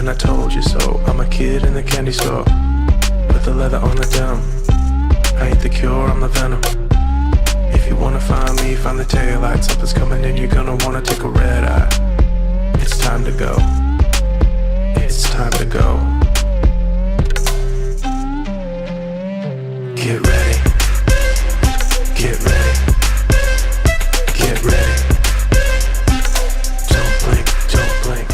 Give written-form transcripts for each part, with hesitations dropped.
and I told you so. I'm a kid in the candy store with the leather on the denim. I ain't the cure, I'm the venom. If you wanna find me, find the taillight. Something's coming in, you're gonna wanna take a red eye. It's time to go. It's time to go. Get ready. Get ready. Get ready. Don't blink, don't blink.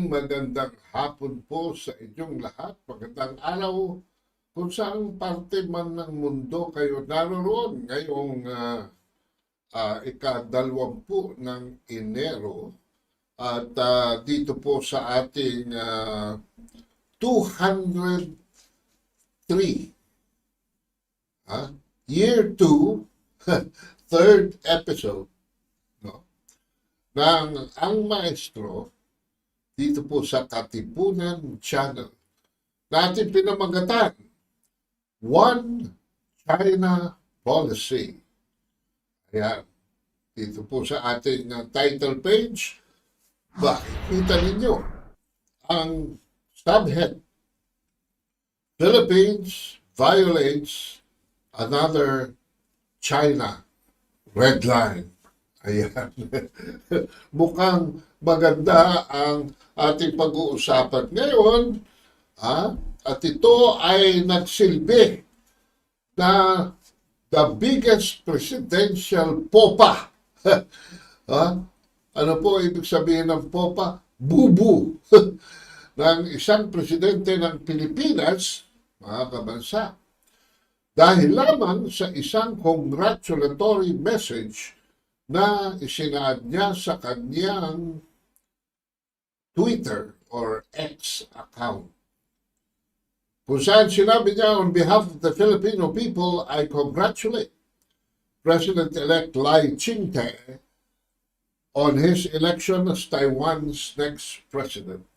Magandang hapon po sa inyong lahat. Magandang araw kung saan parte man ng mundo kayo naroon ngayong ika-20 ng Enero. At dito po sa ating 203 Year 2 third episode ng Ang Maestro dito po sa Katipunan channel. Natin pinamagatan, One China Policy. Ayan, dito po sa ating title page, makikita ninyo ang subhead, Philippines violates another China red line. Ayan. Mukhang maganda ang ating pag-uusapan ngayon. At ito ay nagsilbi na the biggest presidential popa. Ano po ibig sabihin ng popa? Bubu. Ng isang presidente ng Pilipinas, mga kabansa. Dahil lamang sa isang congratulatory message na isinaad niya sa kanyang Twitter or X account. Kung saan sinabi niya, on behalf of the Filipino people, I congratulate President-elect Lai Ching-te on his election as Taiwan's next president.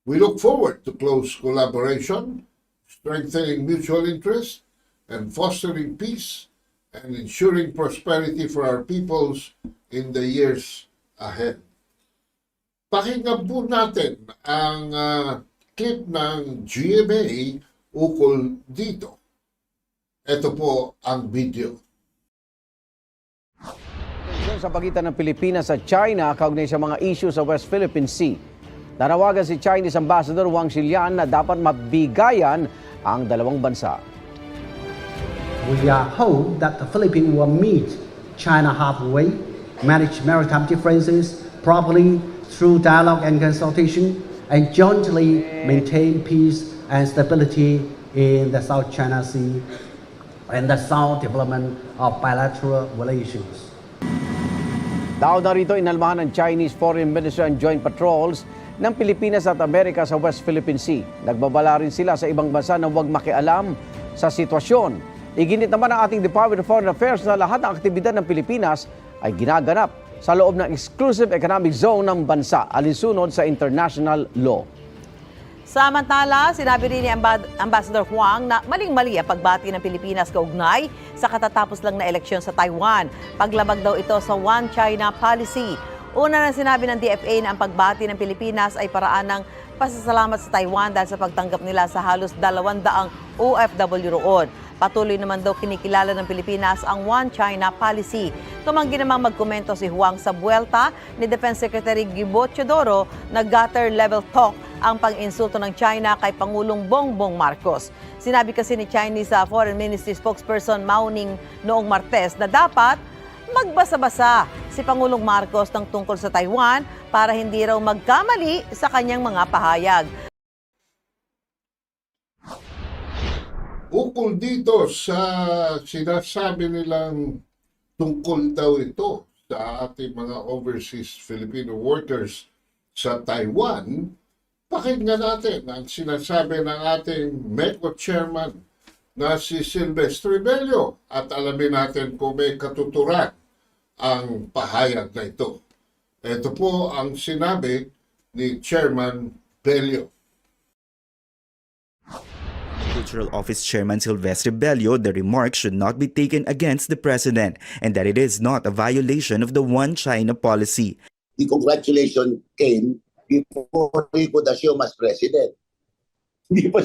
We look forward to close collaboration, strengthening mutual interest, and fostering peace and ensuring prosperity for our peoples in the years ahead. Pakinggan po natin ang clip ng GMA ukol dito. Ito po ang video. Sa pagitan ng Pilipinas at China, kaugnay sa mga issue sa West Philippine Sea. Nanawagan si Chinese Ambassador Wang Xilian na dapat mabigayan ang dalawang bansa. We hope that the Philippines will meet China halfway, manage maritime differences properly through dialogue and consultation, and jointly maintain peace and stability in the South China Sea and the sound development of bilateral relations. Daw na rito inalmahan ng Chinese Foreign Minister ang joint patrols ng Pilipinas at Amerika sa West Philippine Sea. Nagbabala rin sila sa ibang bansa na huwag makialam sa sitwasyon. Iginit naman ang ating Department of Foreign Affairs na lahat ng aktibidad ng Pilipinas ay ginaganap sa loob ng exclusive economic zone ng bansa, alinsunod sa international law. Samantala, sinabi rin ni Ambassador Huang na maling-mali ang pagbati ng Pilipinas kaugnay sa katatapos lang na eleksyon sa Taiwan. Paglabag daw ito sa One China Policy. Una na sinabi ng DFA na ang pagbati ng Pilipinas ay paraan ng pasasalamat sa Taiwan dahil sa pagtanggap nila sa halos 200 OFW roon. Patuloy naman daw kinikilala ng Pilipinas ang One China Policy. Tumanggi namang magkomento si Huang sa buwelta ni Defense Secretary Gibo Teodoro na gutter-level talk ang pang-insulto ng China kay Pangulong Bongbong Marcos. Sinabi kasi ni Chinese Foreign Ministry spokesperson Mao Ning noong Martes na dapat magbasa-basa si Pangulong Marcos ng tungkol sa Taiwan para hindi raw magkamali sa kanyang mga pahayag. Ukol dito sa sinasabi nilang tungkol daw ito sa ating mga overseas Filipino workers sa Taiwan, pakinggan natin ang sinasabi ng ating MECO chairman na si Silvestre Bello at alamin natin kung may katuturan ang pahayag na ito. Ito po ang sinabi ni Chairman Bello. Cultural Office Chairman Silvestre Bello, the remarks should not be taken against the President and that it is not a violation of the One China policy. the congratulation came before he could assume as president. Hindi pa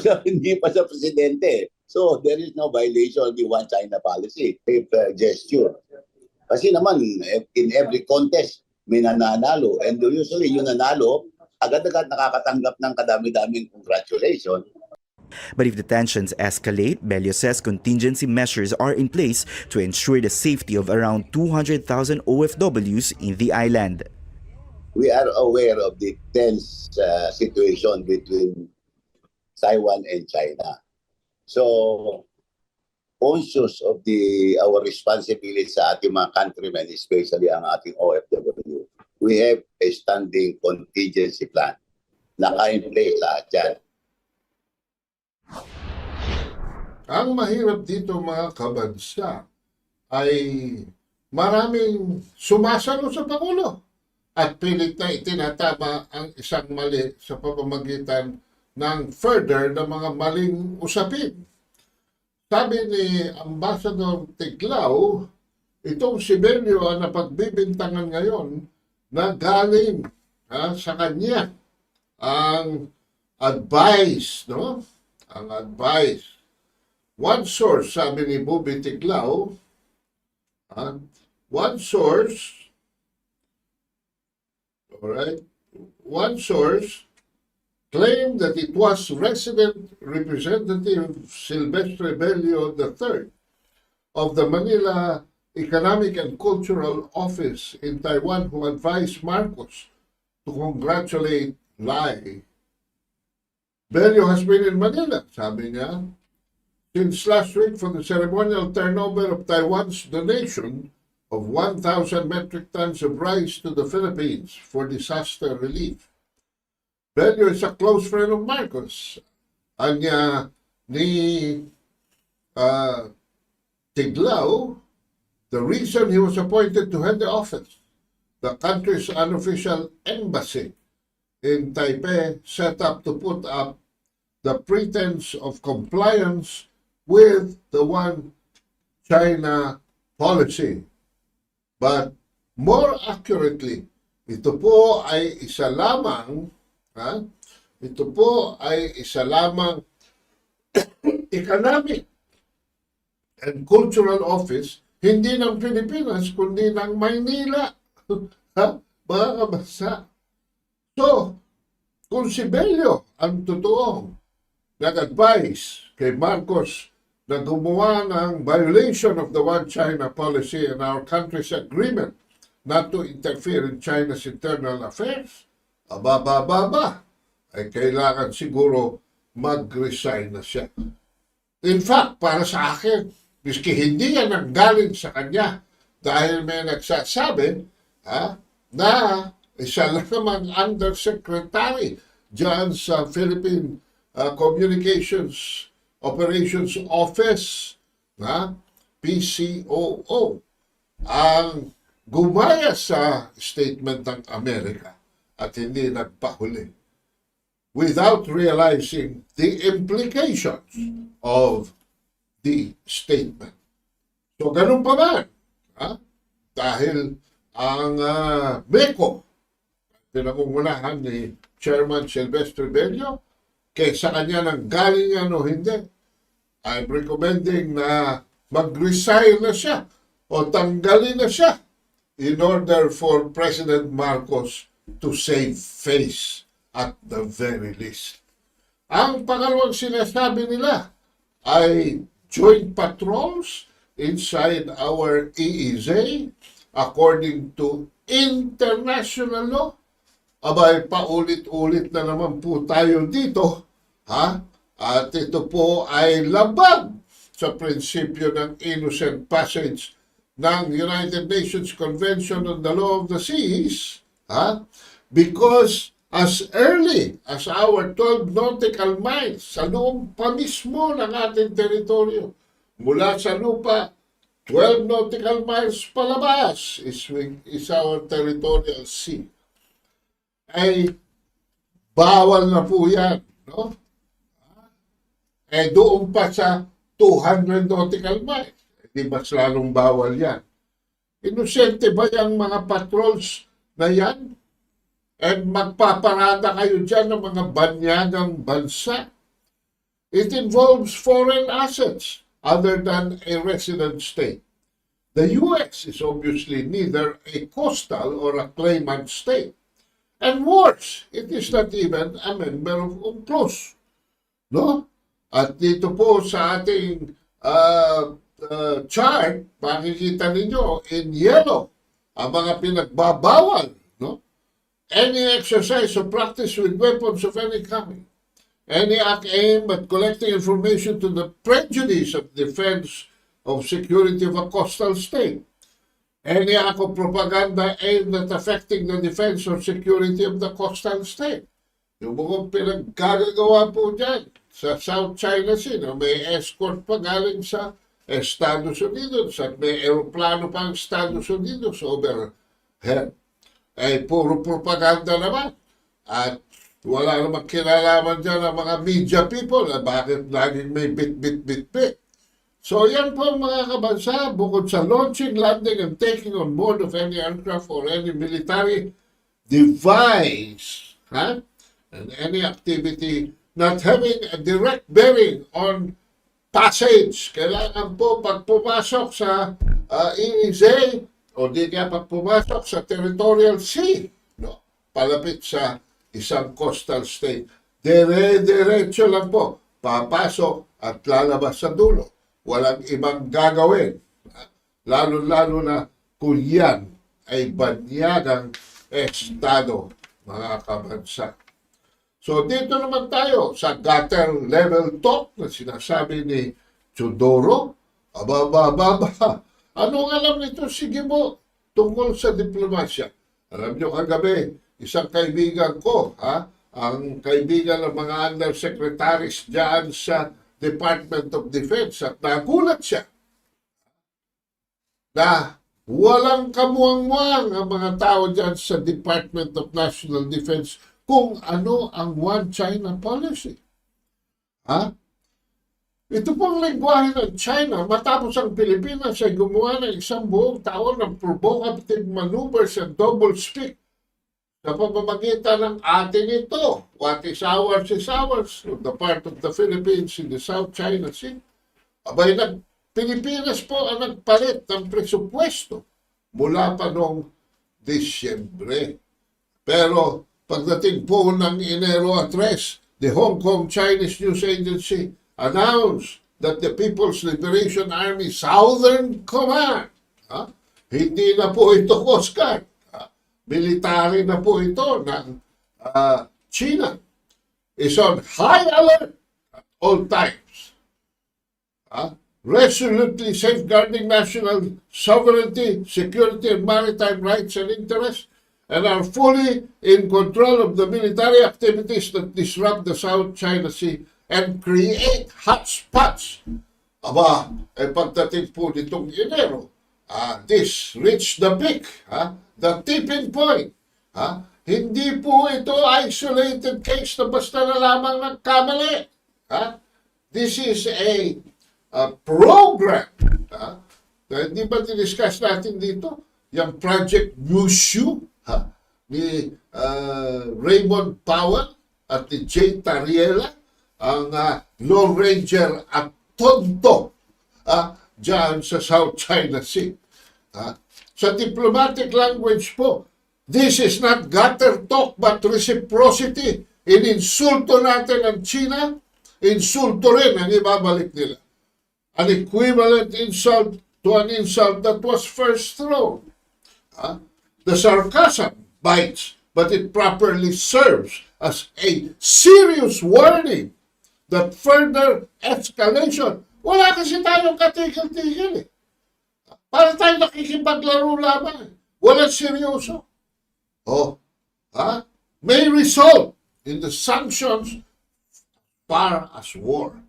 siya presidente. So there is no violation of the One China policy, gesture. Kasi naman, in every contest, may nanalo. And usually yung nanalo, agad-agad nakakatanggap ng kadami-daming congratulations. But if the tensions escalate, Bello says contingency measures are in place to ensure the safety of around 200,000 OFWs in the island. We are aware of the tense situation between Taiwan and China. So, conscious of our responsibility sa ating mga countrymen, especially ang ating OFW, we have a standing contingency plan. Naka-in place lahat yan. Ang mahirap dito mga kabansa ay maraming sumasalo sa Pangulo at pilit na itinatama ang isang mali sa pamamagitan ng further na mga maling usapin. Sabi ni Ambassador Tiglao, itong si Bello ang napagbibintangan ngayon na galing sa kanya ang advice, no? Ang advice. One source, sabi ni Bobby Tiglao, one source, alright, one source claimed that it was resident Representative Silvestre Bello III of the Manila Economic and Cultural Office in Taiwan who advised Marcos to congratulate Lai. Bello has been in Manila, sabi niya, since last week for the ceremonial turnover of Taiwan's donation of 1,000 metric tons of rice to the Philippines for disaster relief. Bello is a close friend of Marcos. Anya ni Tiglao, the reason he was appointed to head the office, the country's unofficial embassy in Taipei, set up to put up the pretense of compliance with the One China policy. But more accurately, ito po ay isa lamang economic and cultural office, hindi ng Pilipinas, kundi ng Maynila. Mga kabasa. So, kung si Bello ang totoong nag-advise kay Marcos na gumawa ng violation of the One China policy and our country's agreement not to interfere in China's internal affairs, ay kailangan siguro mag-resign na siya. In fact, para sa akin, miski hindi yan ang galing sa kanya dahil may nagsasabi na isa lang naman undersecretary dyan sa Philippine Communications Operations Office, PCOO, ang gumaya sa statement ng Amerika at hindi nagpahuli without realizing the implications of the statement. So, ganun pa man. Dahil ang MECO, pinangungunahan ni Chairman Silvestre Bello, kaysa kanya nang galing yan o hindi, I'm recommending na mag-resign na siya o tanggalin na siya in order for President Marcos to save face at the very least. Ang pangalawang sinasabi nila ay joint patrols inside our EEZ according to international law. Abay, paulit-ulit na naman po tayo dito, At ito po ay labag sa prinsipyo ng innocent passage ng United Nations Convention on the Law of the Seas, because as early as our 12 nautical miles sa loob pa mismo ng ating teritoryo, mula sa lupa, 12 nautical miles palabas is our territorial sea. Ay bawal na po yan, no? Doon pa sa 200 nautical miles, di ba lalong bawal yan? Inosente ba yung mga patrols na yan and magpaparada kayo dyan ng mga banyagang bansa. It involves foreign assets other than a resident state. The U.S. is obviously neither a coastal or a claimant state. And worse, it is not even a member of UNCLOS. No? At dito po sa ating chart, makikita ninyo in yellow ang mga pinagbabawal. No? Any exercise or practice with weapons of any kind. Any act aimed at collecting information to the prejudice of defense of security of a coastal state. Any act of propaganda aimed at affecting the defense or security of the coastal state. Yung mga pinaggagawa po dyan sa South China Sea, na may escort pa galing sa Estados Unidos at may aeroplano pa ang Estados Unidos overhead. Ay puro propaganda naman. At wala namang kinalaman dyan ang mga media people na bakit laging may bit. So yan po mga kabansa, bukod sa launching, landing, and taking on board of any aircraft or any military device, and any activity not having a direct bearing on passage. Kailangan po pag pumasok sa EEZ o di kaya pag pumasok sa territorial sea, no, palapit sa isang coastal state, diretso lang po, papasok at lalabas sa dulo. Walang ibang gagawin. Lalo-lalo na kung yan ay banyagang estado, mga kabansa. So dito naman tayo sa gutter level talk na sinasabi ni Chudoro. Anong alam nito si Gibo tungkol sa diplomasya? Alam nyo kagabi, isang kaibigan ko, ang kaibigan ng mga undersecretaries dyan sa Department of Defense, at nagulat siya na walang kamuang-muang ang mga tao dyan sa Department of National Defense kung ano ang One China policy. Ito pong lengguwahe ng China matapos ang Pilipinas ay gumawa ng isang buong taon ng provocative maneuvers and doublespeak sa pamamagitan ng atin ito. What is ours is ours on the part of the Philippines in the South China Sea. Abay, Pilipinas po ang nagpalit ng presupwesto mula pa noong Disyembre. Pero pagdating po ng Enero 3, the Hong Kong Chinese News Agency announced that the People's Liberation Army Southern Command, hindi na po ito Coast Guard, military na po ito ng China, is on high alert at all times, resolutely safeguarding national sovereignty, security, and maritime rights and interests, and are fully in control of the military activities that disrupt the South China Sea and create hotspots. Pagdating po nitong Enero, this reached the peak, the tipping point. Hindi po ito isolated case na basta na lamang nagkamali. This is a program. Hindi ba diniscuss natin dito? Yung Project Mushu ni Raymond Powell at ni Jay Tariela, ang Lone Ranger at Tonto dyan sa South China Sea. Sa diplomatic language po, this is not gutter talk but reciprocity. Ininsulto natin ang China, insulto rin ang ibabalik nila. An equivalent insult to an insult that was first thrown. The sarcasm bites, but it properly serves as a serious warning that further escalation, wala kasi tayong katigil-tigil . Para tayo nakikipaglaro lamang. Walang seryoso. May result in the sanctions far as war.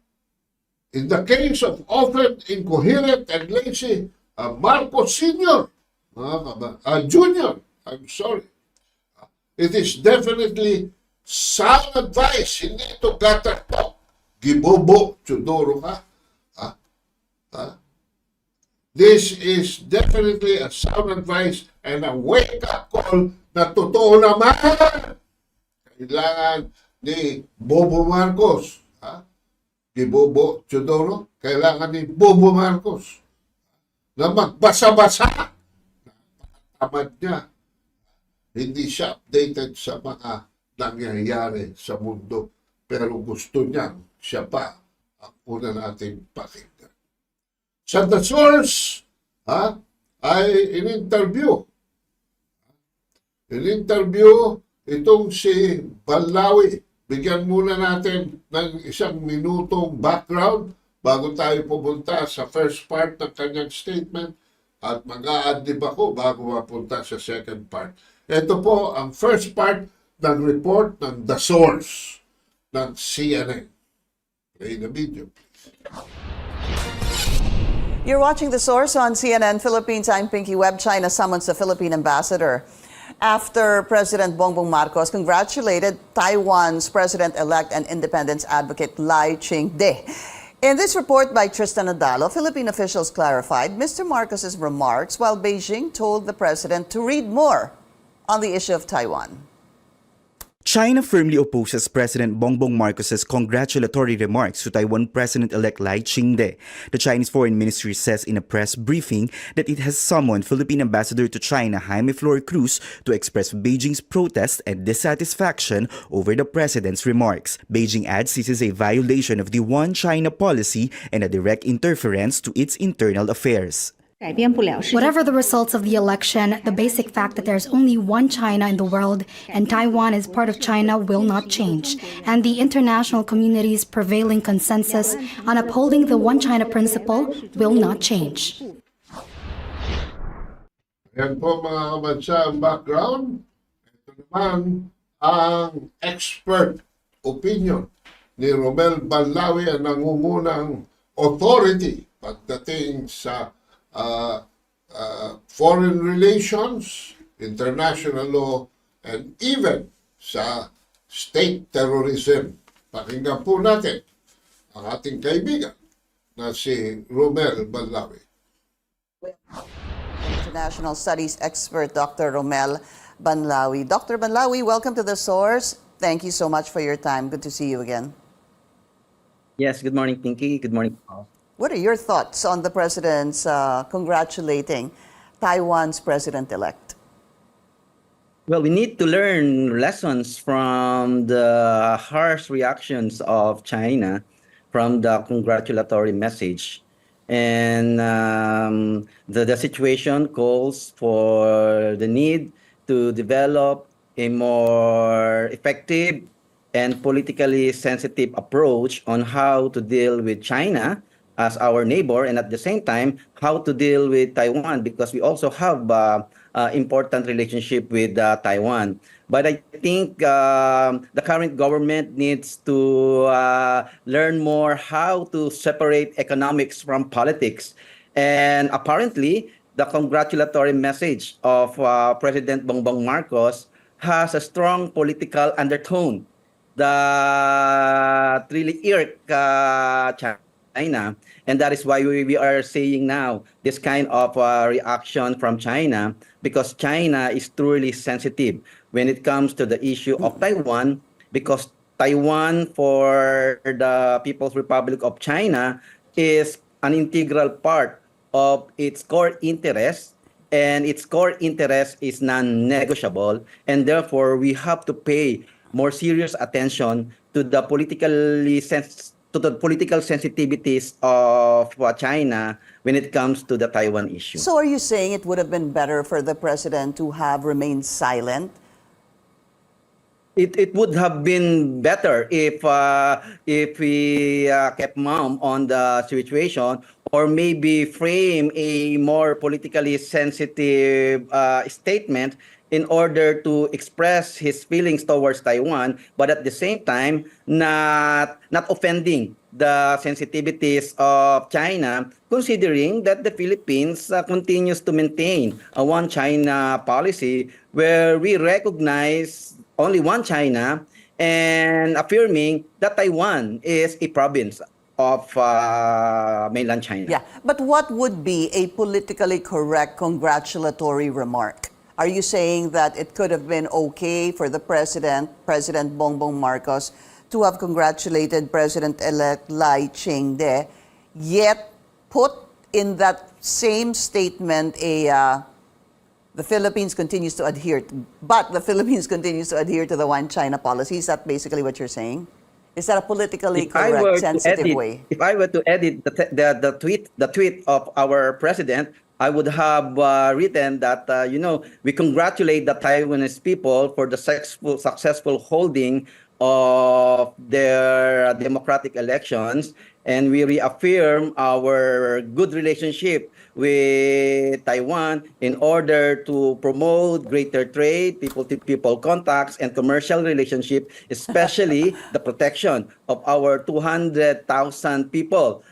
In the case of often incoherent and lazy Marcos Sr., Jr., I'm sorry. It is definitely sound advice, hindi ito gutter talk. Gibobo, Chudoro ka. This is definitely a sound advice and a wake-up call na totoo naman. Kailangan ni Bobo Marcos, ni Bobo Chodoro, kailangan ni Bobo Marcos na magbasa-basa. Tamad niya. Hindi siya updated sa mga nangyayari sa mundo. Pero gusto niya, siya pa ang una nating pakinggan. Sa The Source, ay in-interview itong si Banlawi. Bigyan muna natin ng 1 minutong background bago tayo pumunta sa first part ng kanyang statement at mag-a-adlib ako bago mapunta sa second part. Ito po ang first part ng report ng The Source ng CNN. Play the video. You're watching The Source on CNN Philippines. I'm Pinky Webb. China summons the Philippine ambassador after President Bongbong Marcos congratulated Taiwan's president-elect and independence advocate Lai Ching-te. In this report by Tristan Adalo, Philippine officials clarified Mr. Marcos's remarks while Beijing told the president to read more on the issue of Taiwan. China firmly opposes President Bongbong Marcos's congratulatory remarks to Taiwan President-elect Lai Ching-te. The Chinese Foreign Ministry says in a press briefing that it has summoned Philippine Ambassador to China Jaime Flor Cruz to express Beijing's protest and dissatisfaction over the president's remarks. Beijing adds this is a violation of the One China policy and a direct interference to its internal affairs. Whatever the results of the election, the basic fact that there's only one China in the world and Taiwan is part of China will not change. And the international community's prevailing consensus on upholding the One China principle will not change. Yan po mga kabansa ang background. Ito naman ang expert opinion ni Romel Banlawi, ang nangungunang authority pagdating sa foreign relations, international law, and even sa state terrorism. Pakinggan po natin ang ating kaibigan na si Romel Banlawi. International Studies expert Dr. Romel Banlawi. Dr. Banlawi, welcome to The Source. Thank you so much for your time. Good to see you again. Yes, good morning, Pinky. Good morning, Paul. What are your thoughts on the president's congratulating Taiwan's president-elect? Well, we need to learn lessons from the harsh reactions of China from the congratulatory message. And the situation calls for the need to develop a more effective and politically sensitive approach on how to deal with China as our neighbor, and at the same time, how to deal with Taiwan, because we also have important relationship with Taiwan. But I think the current government needs to learn more how to separate economics from politics. And apparently, the congratulatory message of President Bongbong Marcos has a strong political undertone that really irked China, and that is why we are seeing now this kind of reaction from China, because China is truly sensitive when it comes to the issue of Taiwan, because Taiwan for the People's Republic of China is an integral part of its core interest, and its core interest is non-negotiable, and therefore we have to pay more serious attention to the political sensitivities of China when it comes to the Taiwan issue. So are you saying it would have been better for the president to have remained silent? It would have been better if we kept mum on the situation, or maybe frame a more politically sensitive statement in order to express his feelings towards Taiwan, but at the same time, not offending the sensitivities of China, considering that the Philippines continues to maintain a one China policy where we recognize only one China and affirming that Taiwan is a province of mainland China. Yeah, but what would be a politically correct congratulatory remark? Are you saying that it could have been okay for the President Bongbong Marcos, to have congratulated President-elect Lai Ching-te, yet put in that same statement the Philippines continues to adhere to, but the Philippines continues to adhere to the one China policy? Is that basically what you're saying? Is that a politically correct, sensitive way? If I were to edit the tweet of our president, I would have written that we congratulate the Taiwanese people for the successful holding of their democratic elections, and we reaffirm our good relationship with Taiwan in order to promote greater trade, people-to-people contacts, and commercial relationship, especially the protection of our 200,000 people,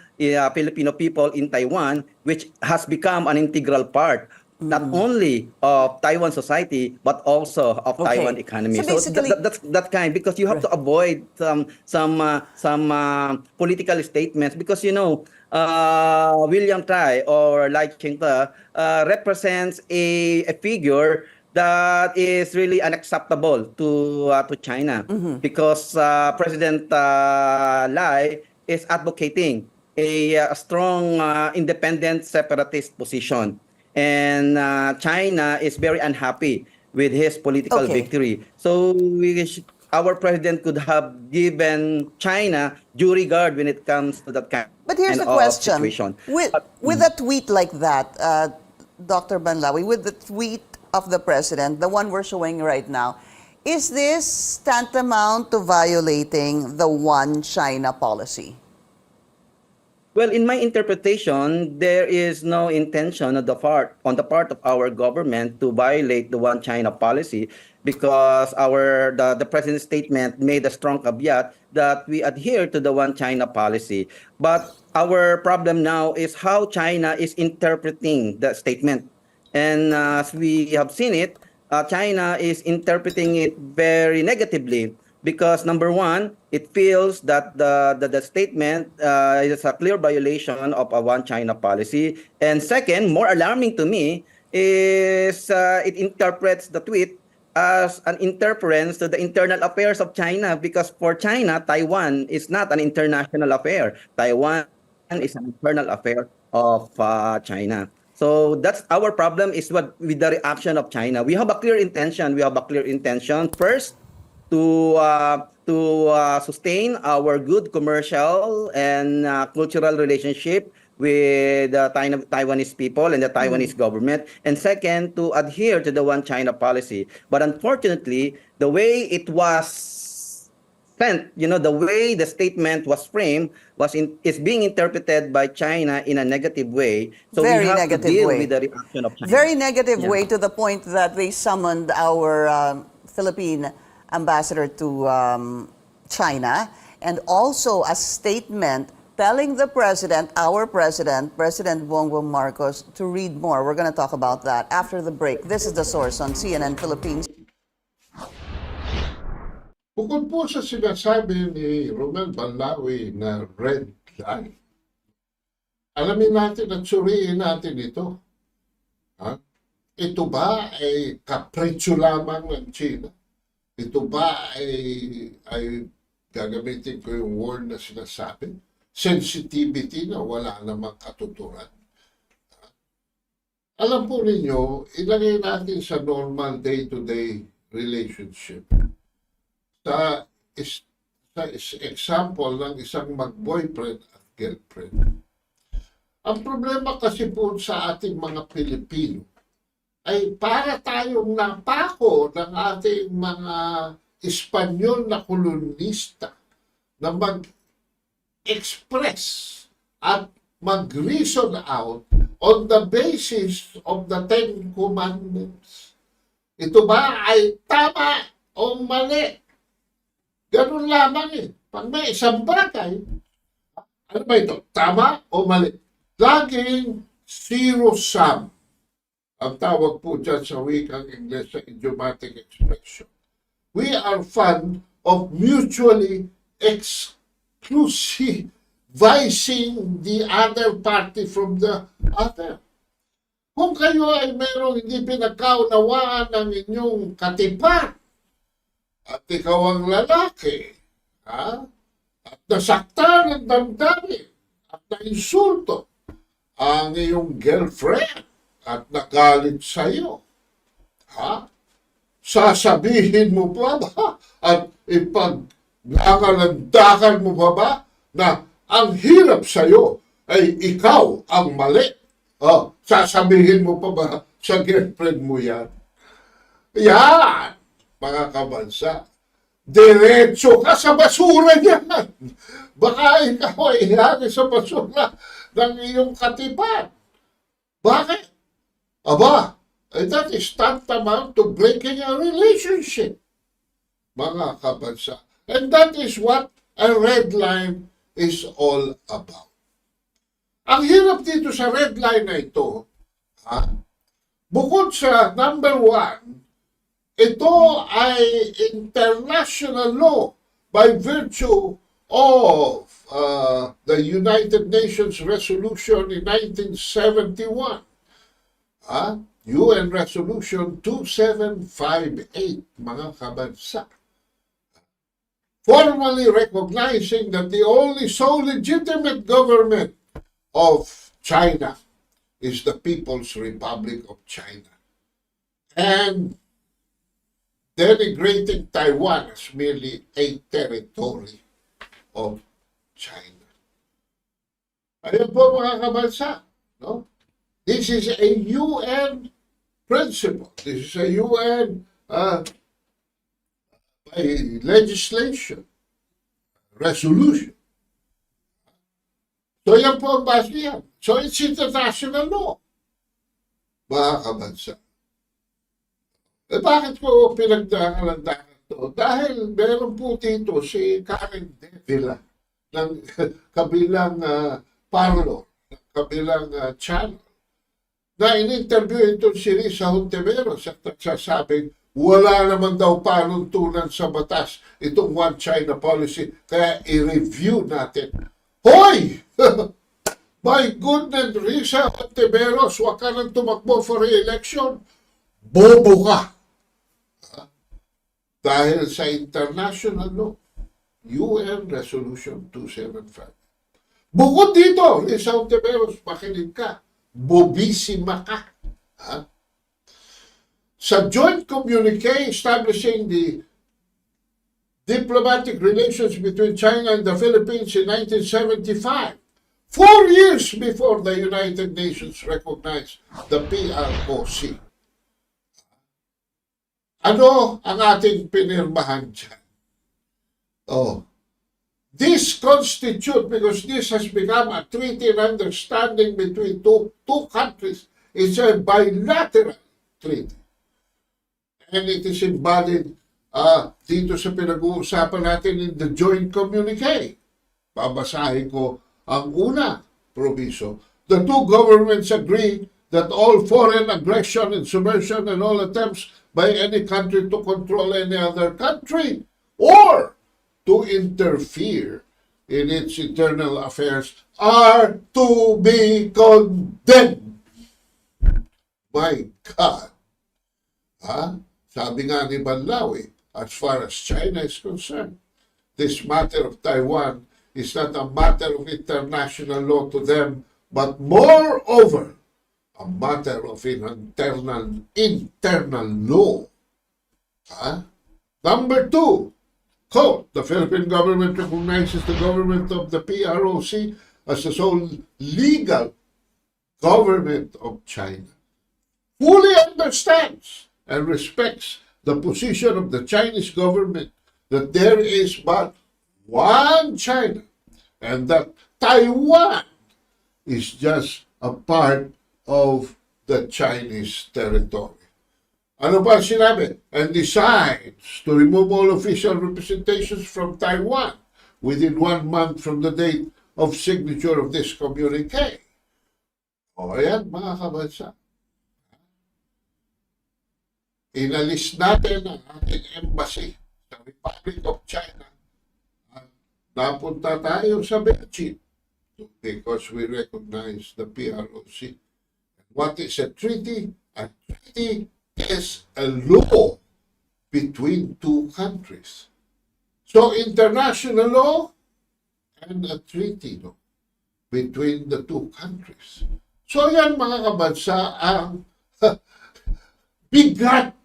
Filipino people in Taiwan, which has become an integral part not only of Taiwan society but also of Taiwan economy. So basically, that's that kind, because you have to avoid some political statements, because William Tai or Lai Ching-te represents a figure that is really unacceptable to China, because President Lai is advocating a strong independent separatist position. And China is very unhappy with his political victory. So our president could have given China due regard when it comes to that kind but here's the of question. situation. With a tweet like that, Dr. Banlawi, with the tweet of the president, the one we're showing right now, is this tantamount to violating the one China policy? Well, in my interpretation, there is no intention on the part of our government to violate the one China policy, because the president's statement made a strong caveat that we adhere to the one China policy. But our problem now is how China is interpreting the statement. And as we have seen it, China is interpreting it very negatively, because number one, it feels that the statement is a clear violation of a one China policy. And second, more alarming to me, is it interprets the tweet as an interference to the internal affairs of China, because for China, Taiwan is not an international affair. Taiwan is an internal affair of China. So that's our problem, is with the reaction of China. We have a clear intention. First, to sustain our good commercial and cultural relationship with the Taiwanese people and the Taiwanese government. And second, to adhere to the one China policy. But unfortunately, the way it was sent, the way the statement was framed is being interpreted by China in a negative way. So Very we have negative to deal way. with the reaction of China. Very negative way, to the point that they summoned our Philippine ambassador to China, and also a statement telling the president, our president, President Bongbong Marcos, to read more. We're going to talk about that after the break. This is The Source on CNN Philippines. Bukod po sa sinasabi ni Romel Banlawi na red line, alamin natin at suriin natin ito. Ito ba ay kapritsyo lamang ng China? Ito ba ay gagamitin ko yung word na sinasabi? Sensitivity na wala namang katuturan. Alam po ninyo, ilagay natin sa normal day-to-day relationship. Sa example ng isang mag-boyfriend at girlfriend. Ang problema kasi po sa ating mga Pilipino ay para tayong napako ng ating mga Espanyol na kolonista na mag-express at mag-reason out on the basis of the Ten Commandments. Ito ba ay tama o mali? Ganun lamang eh. Pag may isang bagay, ano ba ito? Tama o mali? Laging zero sum. Ang tawag po dyan sa wikang Ingles sa idiomatic expression. We are fond of mutually exclusive vicing the other party from the other. Kung kayo ay merong hindi pinagkaunawaan ng inyong katipan, at ikaw ang lalaki, ha? At nasaktan ng damdamin, at nainsulto ang iyong girlfriend, at nagalit sa'yo, ha? Sasabihin mo pa ba at ipaglangalandakan mo pa ba na ang hirap sa'yo ay ikaw ang mali? Sasabihin mo pa ba sa girlfriend mo yan? Yan, mga kabansa. Diretso ka sa basura niyan. Baka ikaw ay ihagi sa basura ng iyong katipan. Bakit? Aba, that is tantamount to breaking a relationship, mga kabansa. And that is what a red line is all about. Ang hirap dito sa red line na ito, bukod sa number one, ito ay international law by virtue of the United Nations resolution in 1971. UN Resolution 2758, mga kabansa. Formally recognizing that the only sole legitimate government of China is the People's Republic of China. And denigrating Taiwan as merely a territory of China. Ayan po, mga kabansa, no? This is a UN principle. This is a UN legislation, resolution. So yan po ang base yan. So it's international law, mga kabansa. Bakit ko pinagdakalandakan to? Dahil meron po dito si Karen Devila ng kabilang parlor, ng kabilang channel, na in-interview ito si Risa Hontiveros at nagsasabing wala naman daw panuntunan sa batas itong One China policy, kaya i-review natin. Hoy! My goodness, Risa Hontiveros, wag ka nang tumakbo for re-election. Bobo ka! Dahil sa international law, UN Resolution 275. Bukod dito, Risa Hontiveros, makinig ka. Bobissima ka. Sa joint communique establishing the diplomatic relations between China and the Philippines in 1975, 4 years before the United Nations recognized the PROC. Ano ang ating pinirmahan dyan? This constitute, because this has become a treaty and understanding between two countries, it's a bilateral treaty. And it is embodied dito sa pinag-uusapan natin in the joint communique. Babasahin ko ang una, proviso. The two governments agree that all foreign aggression and subversion and all attempts by any country to control any other country or to interfere in its internal affairs are to be condemned. My God. Sabi nga ni Banlawi, as far as China is concerned, this matter of Taiwan is not a matter of international law to them, but moreover, a matter of internal law. Number two, quote, the Philippine government recognizes the government of the PROC as the sole legal government of China, fully understands and respects the position of the Chinese government that there is but one China and that Taiwan is just a part of the Chinese territory. Ano ba sinabi? And decides to remove all official representations from Taiwan within 1 month from the date of signature of this communique. Ayan, mga kabansa. Inalis natin ang ating embassy sa Republic of China at napunta tayo sa Beijing because we recognize the PROC. What is a treaty? A treaty is a law between two countries. So international law and a treaty law between the two countries. So yan mga kabansa ang bigat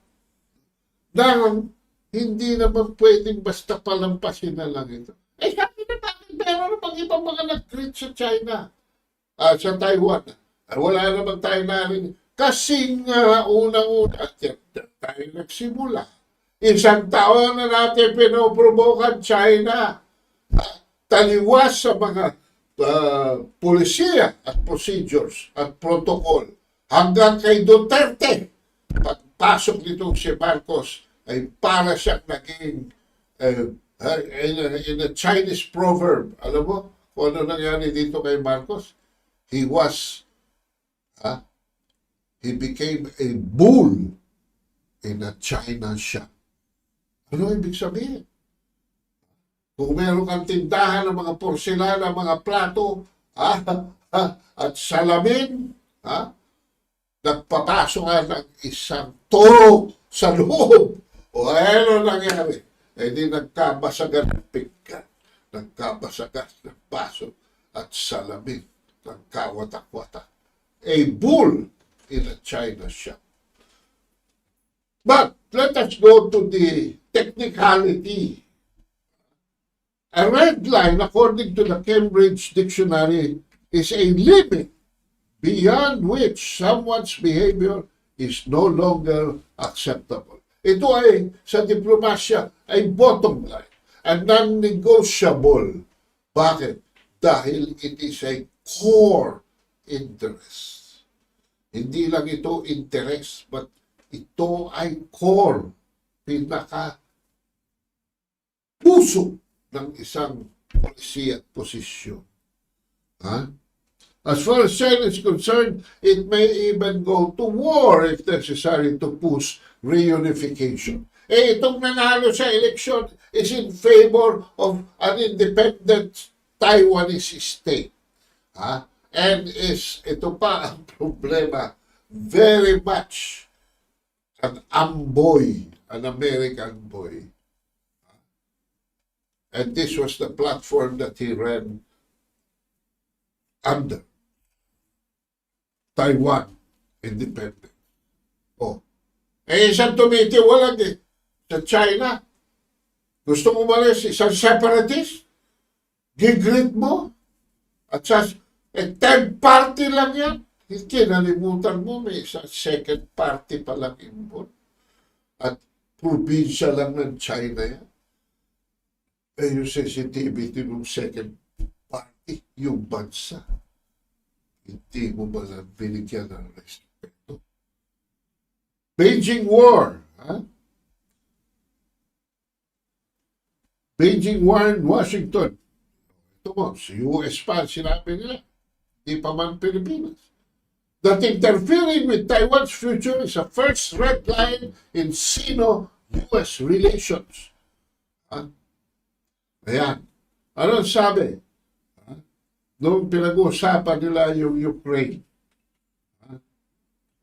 ng hindi naman pwedeng basta palampasin na lang ito. Eh sabi na bakit meron namang ibang mga nag-treat sa China, sa Taiwan. Wala naman tayo narinig. Kasi nga unang-una tayo nagsimula. Isang taon na natin pinoprovokan China. Taliwas sa mga polisiya at procedures at protocol hanggang kay Duterte. Pagpasok nitong si Marcos ay para siyang naging in a Chinese proverb. Alam mo kung ano nangyari dito kay Marcos? He became a bull in a China shop. Ano ibig sabihin? Kung meron kang tindahan ng mga porselana, mga plato, at salamin, nagpapasok ka ng isang toro sa loob. O ano nangyari? Eh di nagkabasagan ng pinggan, nagkabasagan ng baso at salamin, nagkawatak-watak. A bull in a China shop. But let us go to the technicality. A red line, according to the Cambridge Dictionary, is a limit beyond which someone's behavior is no longer acceptable. Ito ay, sa diplomasya, ay bottom line and non-negotiable. Bakit? Dahil it is a core interest. Hindi lang ito interest, but ito ay core, pinaka-puso ng isang polisiya at posisyon. As far as China is concerned, it may even go to war if necessary to push reunification. Eh, itong nanalo sa election is in favor of an independent Taiwanese state. And ito pa ang problema, very much an amboy, an American boy. And this was the platform that he ran under. Taiwan independent. Isang tumitiwalag sa China. Gusto mo umalis, isang separatist? Gigrit mo? At sa third party lang yan? Kinalimutan mo, may isang second party pa lang involved. At probinsya lang ng China yan. Yung sensitivity ng second party, yung bansa. Hindi mo ba lang binigyan ng respeto? Beijing War. Beijing War in Washington. Ito mo, sa US pa, sinabi nila. Di pa man Pilipinas. That interfering with Taiwan's future is a first red line in Sino-US relations. Ayan. Anong sabi? Noong pinag-uusapan nila yung Ukraine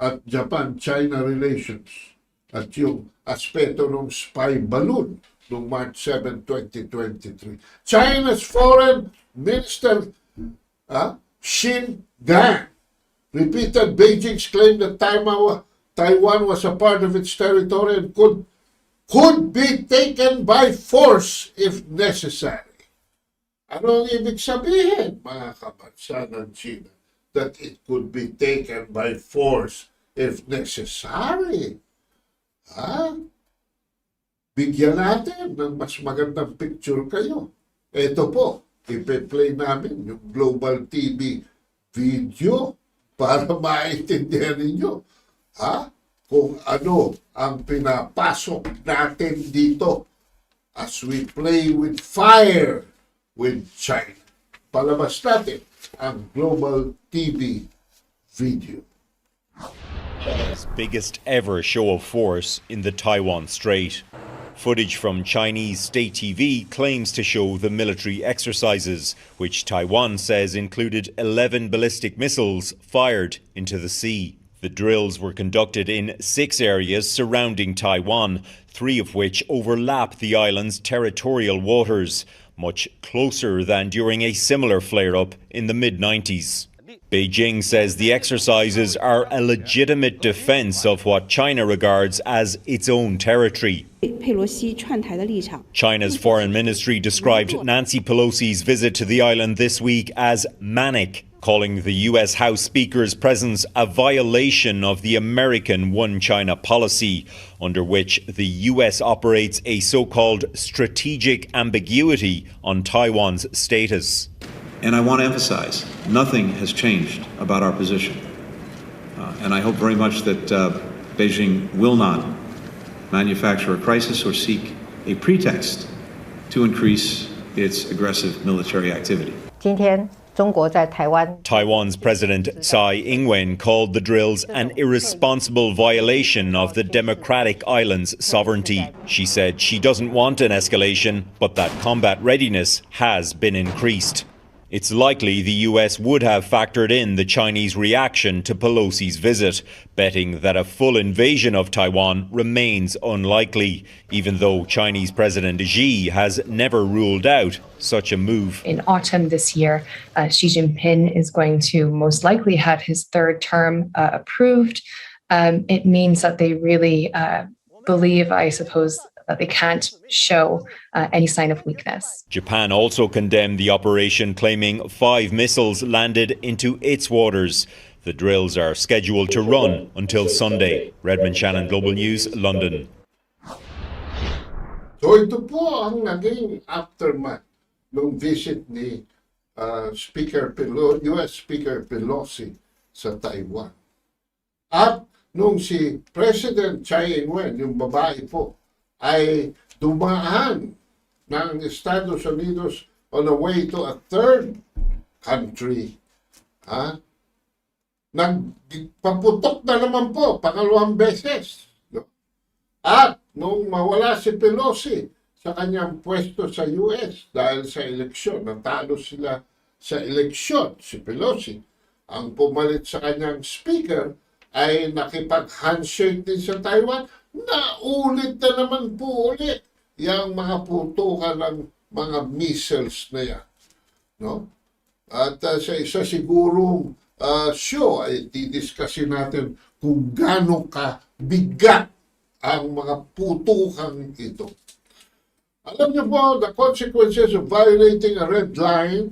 at Japan-China relations at yung aspeto ng spy balloon noong March 7, 2023. China's Foreign Minister Xin Gang repeated Beijing's claim that Taiwan was a part of its territory and could be taken by force if necessary. Anong ibig sabihin, mga kabansa ng China? That it could be taken by force if necessary. Bigyan natin ng mas magandang picture kayo. Ito po, ipe-play namin yung Global TV video para maintindihan ninyo kung ano ang pinapasok natin dito as we play with fire with China. Palabas natin ang Global TV video. China's biggest ever show of force in the Taiwan Strait. Footage from Chinese state TV claims to show the military exercises, which Taiwan says included 11 ballistic missiles fired into the sea. The drills were conducted in 6 areas surrounding Taiwan, 3 of which overlap the island's territorial waters, much closer than during a similar flare-up in the mid-90s. Beijing says the exercises are a legitimate defense of what China regards as its own territory. China's foreign ministry described Nancy Pelosi's visit to the island this week as manic, calling the US House Speaker's presence a violation of the American One China policy, under which the US operates a so-called strategic ambiguity on Taiwan's status. And I want to emphasize, nothing has changed about our position. And I hope very much that Beijing will not manufacture a crisis or seek a pretext to increase its aggressive military activity. Taiwan's President Tsai Ing-wen called the drills an irresponsible violation of the democratic island's sovereignty. She said she doesn't want an escalation, but that combat readiness has been increased. It's likely the US would have factored in the Chinese reaction to Pelosi's visit, betting that a full invasion of Taiwan remains unlikely, even though Chinese President Xi has never ruled out such a move. In autumn this year, Xi Jinping is going to most likely have his 3rd term approved. It means that they really believe, I suppose, that they can't show any sign of weakness. Japan also condemned the operation, claiming 5 missiles landed into its waters. The drills are scheduled to run until Sunday. Redmond Shannon, Global News, London. So ito po ang naging aftermath ng visit ni US Speaker Pelosi sa Taiwan. At nung si President Tsai Ing-wen, yung babae po, ay dumaan ng Estados Unidos on the way to a 3rd country. Nagpaputok na naman po, pangalawang beses. At nung mawala si Pelosi sa kanyang pwesto sa US dahil sa eleksyon, natalo sila sa eleksyon, si Pelosi, ang pumalit sa kanyang speaker ay nakipag-handshake din sa Taiwan. Naulit na naman po ulit yung mga putukan ng mga missiles na yan. No? At sa isa sigurong show ay didiscusin natin kung gaano ka bigat ang mga putukan ito. Alam niyo po, the consequences of violating a red line,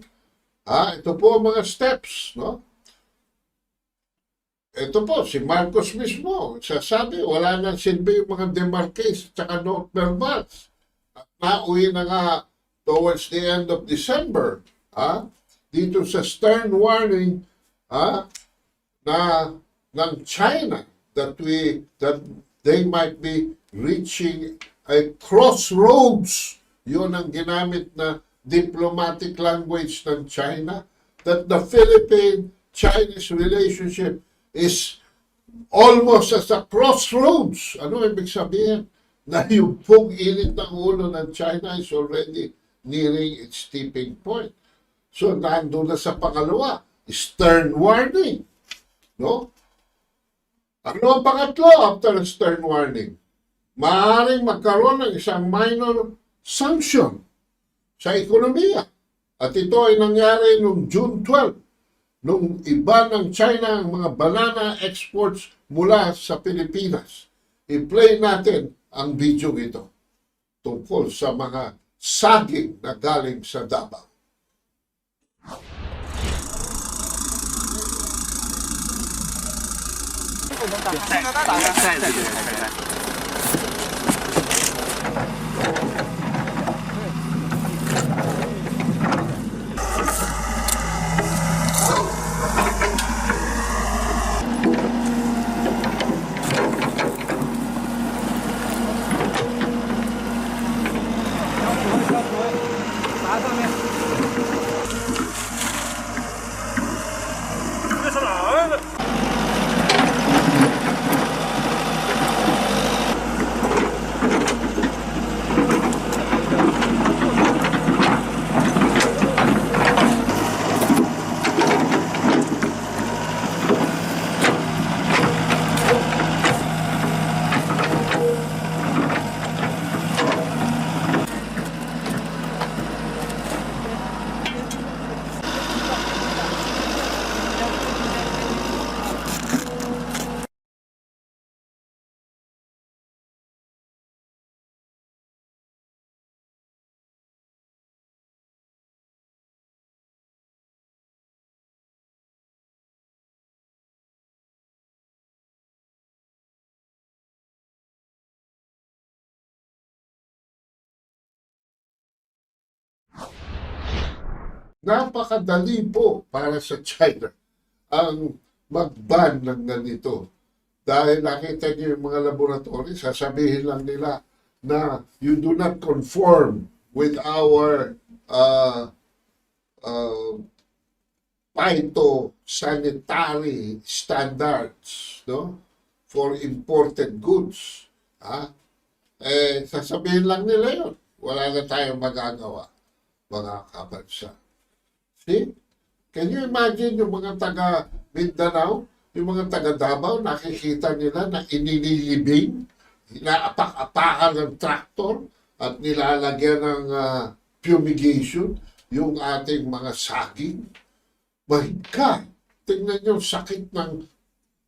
ito po ang mga steps, no? Ito po, si Marcos mismo, sasabi, wala nang silbi yung mga demarques at saka note verbals. At nauwi na nga towards the end of December, dito sa stern warning ng China that they might be reaching a crossroads. Yun ang ginamit na diplomatic language ng China, that the Philippine-Chinese relationship is almost as a crossroads. Ano ibig sabihin? Na yung pong init ng ulo ng China is already nearing its tipping point. So, nandun na sa pangalawa, stern warning. No? Ano ang pangatlo after a stern warning? Maaaring magkaroon ng isang minor sanction sa ekonomiya. At ito ay nangyari noong June 12. Nung iba ng China ang mga banana exports mula sa Pilipinas. I-play natin ang video ito tungkol sa mga saging na galing sa Davao. napakadali po para sa China ang mag-ban ng ganito. Dahil nakita niyo yung mga laboratory, sasabihin lang nila na you do not conform with our phytosanitary standards, no, for imported goods. Sasabihin lang nila yun. Wala na tayong magagawa, mga kabansa. See? Can you imagine yung mga taga Mindanao, yung mga taga Davao, nakikita nila na inililibing, inaapak-apakan ng traktor at nilalagyan ng fumigation yung ating mga saging? My God! Tingnan nyo, sakit ng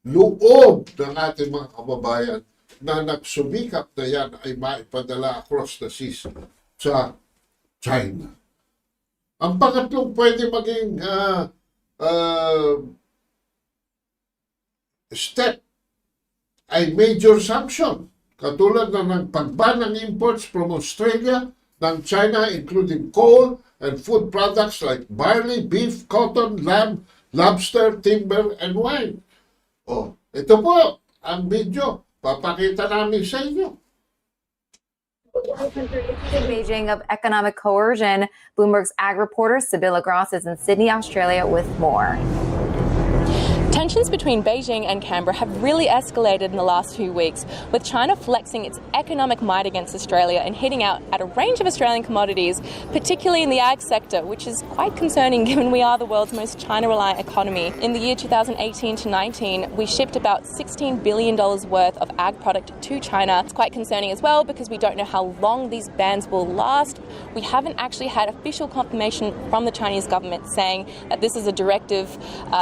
loob ng ating mga kababayan na nagsumikap na yan ay maipadala across the seas sa China. Ang pangatlong pwede maging step ay major sanction, katulad na ng pagban ng imports from Australia ng China, including coal and food products like barley, beef, cotton, lamb, lobster, timber, and wine. Ito po ang video. Papakita namin sa inyo. Beijing of economic coercion. Bloomberg's ag reporter Sibylla Gross is in Sydney, Australia with more. Tensions between Beijing and Canberra have really escalated in the last few weeks, with China flexing its economic might against Australia and hitting out at a range of Australian commodities, particularly in the ag sector, which is quite concerning given we are the world's most China-reliant economy. In the year 2018 to 19, we shipped about $16 billion worth of ag product to China. It's quite concerning as well because we don't know how long these bans will last. We haven't actually had official confirmation from the Chinese government saying that this is a directive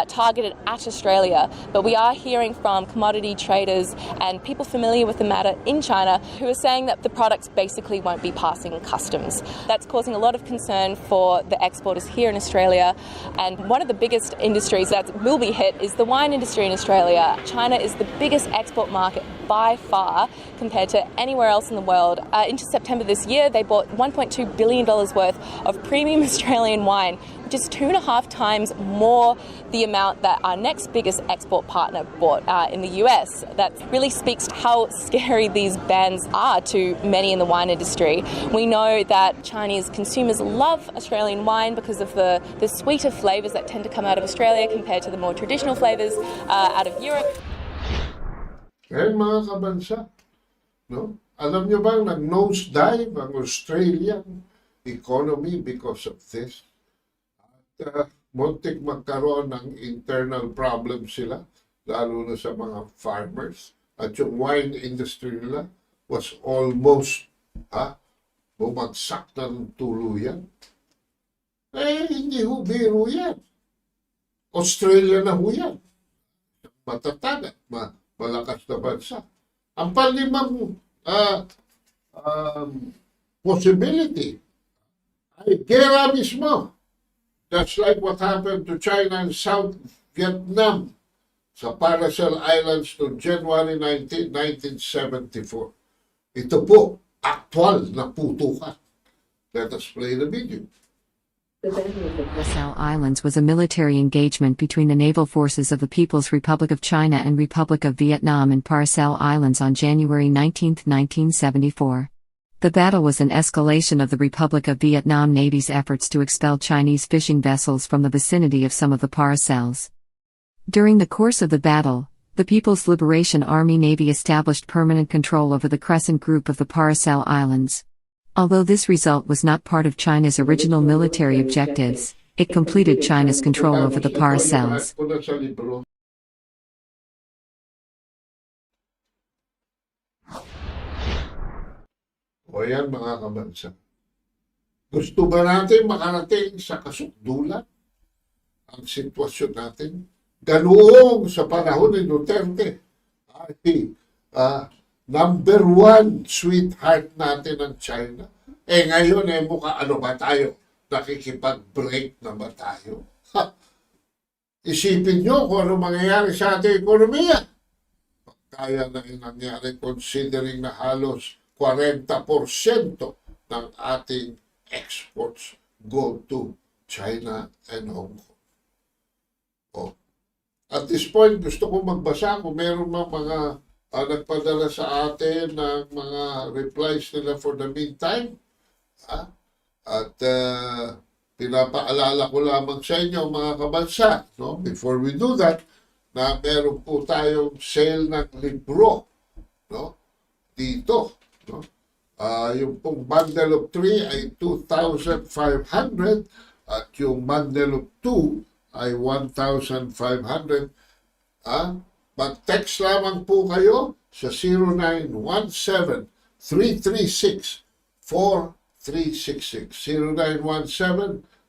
targeted at Australia, but we are hearing from commodity traders and people familiar with the matter in China who are saying that the products basically won't be passing customs. That's causing a lot of concern for the exporters here in Australia, and one of the biggest industries that will be hit is the wine industry in Australia. China is the biggest export market by far compared to anywhere else in the world. Into September this year, they bought $1.2 billion worth of premium Australian wine, which is 2.5 times more the amount that our next biggest export partner bought in the US. That really speaks to how scary these bans are to many in the wine industry. We know that Chinese consumers love Australian wine because of the sweeter flavours that tend to come out of Australia compared to the more traditional flavours out of Europe. Mga kabansa, no? Alam nyo bang nag-nosedive ang Australian economy because of this? At muntik magkaroon ng internal problem sila, lalo na sa mga farmers. At yung wine industry nila was almost bumagsak na ng tuluyan. Hindi ho biro yan. Australia na ho yan. Matatag at malakas na bansa. Ang panlimang possibility ay gera mismo. That's like what happened to China and South Vietnam sa Paracel Islands noong January 19, 1974. Ito po, aktual na putukan. Let us play the video. The Paracel Islands was a military engagement between the naval forces of the People's Republic of China and Republic of Vietnam in Paracel Islands on January 19, 1974. The battle was an escalation of the Republic of Vietnam Navy's efforts to expel Chinese fishing vessels from the vicinity of some of the Paracels. During the course of the battle, the People's Liberation Army Navy established permanent control over the Crescent Group of the Paracel Islands. Although this result was not part of China's original military objectives, it completed China's control over the Paracels. O yan mga kabansa. Gusto ba natin makarating sa kasukdulan ang sitwasyon natin? Ganoong sa panahon ni Duterte ay number one sweetheart natin ang China. Ngayon mukha ano ba tayo? Nakikipag-break na ba tayo? Isipin nyo kung ano mangyayari sa ating ekonomiya. Kaya na nangyari considering na halos 40% ng ating exports go to China and Hong Kong. Oh. At this point, gusto ko magbasa kung meron mga nagpadala sa atin ng mga replies nila for the meantime. At pinapaalala ko lamang sa inyo mga kabansa, no? Before we do that, na meron po tayong sale ng libro, no? Dito, no? Yung pong bundle of 3 ay 2,500 at yung bundle of 2 ay 1,500. Mag-text lamang po kayo sa 0917-336-4366.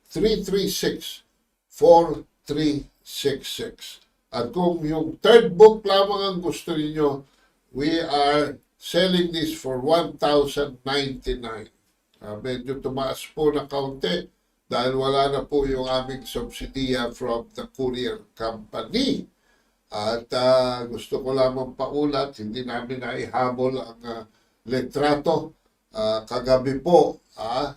0917-336-4366. At kung yung third book lamang ang gusto niyo, we are selling this for 1,099. Medyo tumaas po na kaunti dahil wala na po yung aming subsidiya from the courier company. At gusto ko lamang paulat, hindi namin naihabol ang litrato. Kagabi po